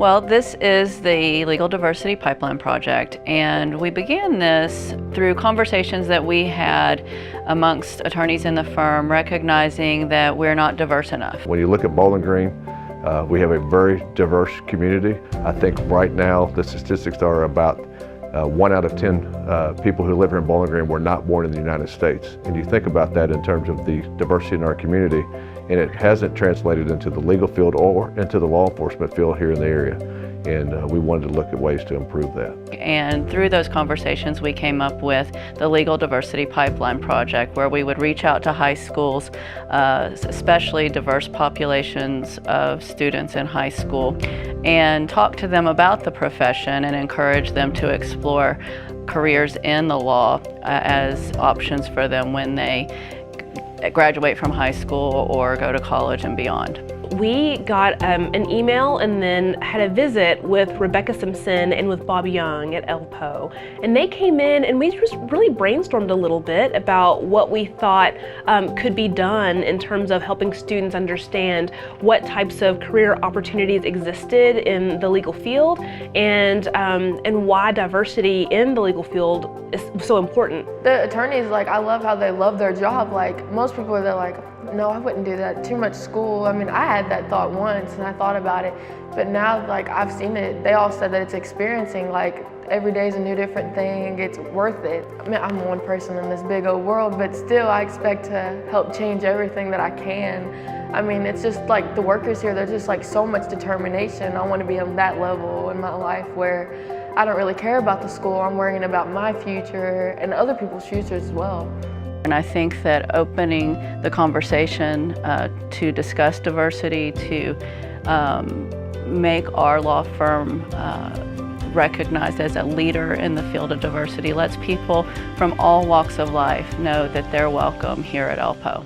Well, this is the Legal Diversity Pipeline Project, and we began this through conversations that we had amongst attorneys in the firm, recognizing that we're not diverse enough. When you look at Bowling Green, we have a very diverse community. I think right now the statistics are about 1 out of 10 people who live here in Bowling Green were not born in the United States. And you think about that in terms of the diversity in our community, and it hasn't translated into the legal field or into the law enforcement field here in the area. And we wanted to look at ways to improve that. And through those conversations, we came up with the Legal Diversity Pipeline Project, where we would reach out to high schools, especially diverse populations of students in high school, and talk to them about the profession and encourage them to explore careers in the law as options for them when they graduate from high school or go to college and beyond. We got an email and then had a visit with Rebecca Simpson and with Bob Young at ELPO. And they came in and we just really brainstormed a little bit about what we thought could be done in terms of helping students understand what types of career opportunities existed in the legal field and why diversity in the legal field is so important. The attorneys, I love how they love their job. Most people, they're like, no, I wouldn't do that, too much school. I mean, I had that thought once and I thought about it, but now I've seen it. They all said that it's experiencing, every day is a new different thing, it's worth it. I mean, I'm one person in this big old world, but still I expect to help change everything that I can. I mean, it's just the workers here, they're just so much determination. I want to be on that level in my life where I don't really care about the school, I'm worrying about my future and other people's futures as well. And I think that opening the conversation to discuss diversity, to make our law firm recognized as a leader in the field of diversity, lets people from all walks of life know that they're welcome here at ELPO.